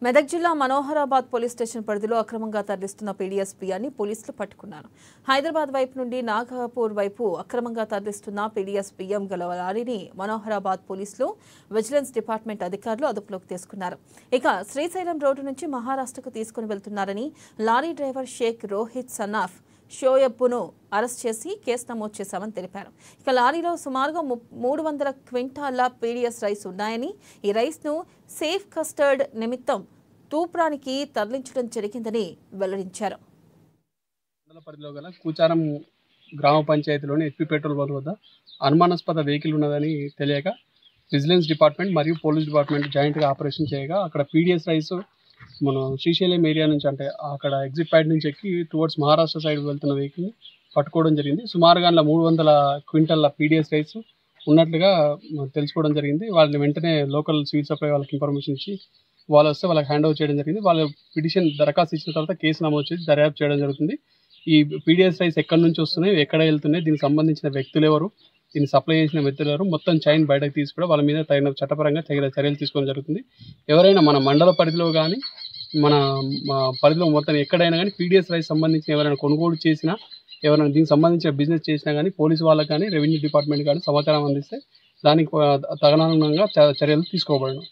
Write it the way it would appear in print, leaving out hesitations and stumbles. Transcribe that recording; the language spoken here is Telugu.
మెదక్ జిల్లా మనోహరాబాద్ పోలీస్ స్టేషన్ పరిధిలో అక్రమంగా తరలిస్తున్న పీడీఎస్ బియ్యాన్ని పోలీసులు పట్టుకున్నారు. హైదరాబాద్ వైపు నుండి నాగపూర్ వైపు అక్రమంగా తరలిస్తున్న పీడీఎస్ బియ్యం గల లారీని మనోహరాబాద్ పోలీసులు విజిలెన్స్ డిపార్ట్మెంట్ అధికారులు అదుపులోకి తీసుకున్నారు. ఇక శ్రీశైలం రోడ్డు నుంచి మహారాష్ట్రకు తీసుకుని వెళ్తున్నారని lorry driver Shaikh Rohit son of షోయబ్బును అరెస్ట్ చేసి కేసు నమోదు చేశామని తెలిపారు. ఇక లారీలో సుమారుగా 300 క్వింటాల పీడీఎస్ రైస్ ఉన్నాయని, ఈ రైస్ను సేఫ్ కస్టర్డ్ నిమిత్తం తూప్రానికి తరలించడం జరిగిందని వెల్లడించారు. పరిధిలో గల కూచారం గ్రామ పంచాయతీలోని హెచ్పీ పెట్రోల్ బంక్ వద్ద అనుమానాస్పద వెహికల్ ఉన్నదని తెలియక విజిలెన్స్ డిపార్ట్మెంట్ మరియు పోలీస్ డిపార్ట్మెంట్ జాయింట్గా ఆపరేషన్ చేయగా అక్కడ పీడీఎస్ రైస్ మనం శ్రీశైలం ఏరియా నుంచి అంటే అక్కడ ఎగ్జిట్ పాయింట్ నుంచి ఎక్కి టువర్డ్స్ మహారాష్ట్ర సైడ్ వెళ్తున్న వెహికల్ని పట్టుకోవడం జరిగింది. సుమారుగా 300 క్వింటల్ పీడీఎస్ రైస్ ఉన్నట్లుగా తెలుసుకోవడం జరిగింది. వాళ్ళని వెంటనే లోకల్ సివిల్ సప్లై వాళ్ళకి ఇన్ఫర్మేషన్ ఇచ్చి వాళ్ళు వస్తే వాళ్ళకి హ్యాండ్ ఓవర్ చేయడం జరిగింది. వాళ్ళ పిటిషన్ దరఖాస్తు ఇచ్చిన తర్వాత కేసు నమోదు చేసి దర్యాప్తు చేయడం జరుగుతుంది. ఈ పీడీఎస్ రైస్ ఎక్కడి నుంచి వస్తున్నాయి, ఎక్కడ వెళ్తున్నాయి, దీనికి సంబంధించిన వ్యక్తులు ఎవరు, దీన్ని సప్లై చేసిన వ్యక్తులు ఎవరు, మొత్తం చైన్ బయటకు తీసుకుని వాళ్ళ మీద తగిన చట్టపరంగా చర్యలు తీసుకోవడం జరుగుతుంది. ఎవరైనా మన మండల పరిధిలో కానీ మన పరిధిలో మొత్తం ఎక్కడైనా కానీ పీడీఎస్ రైస్ సంబంధించిన ఎవరైనా కొనుగోలు చేసినా, ఎవరైనా దీనికి సంబంధించిన బిజినెస్ చేసినా కానీ పోలీసు వాళ్ళకి కానీ రెవెన్యూ డిపార్ట్మెంట్ కానీ సమాచారం అందిస్తే దానికి తదనుగుణంగా చర్యలు తీసుకోబడను.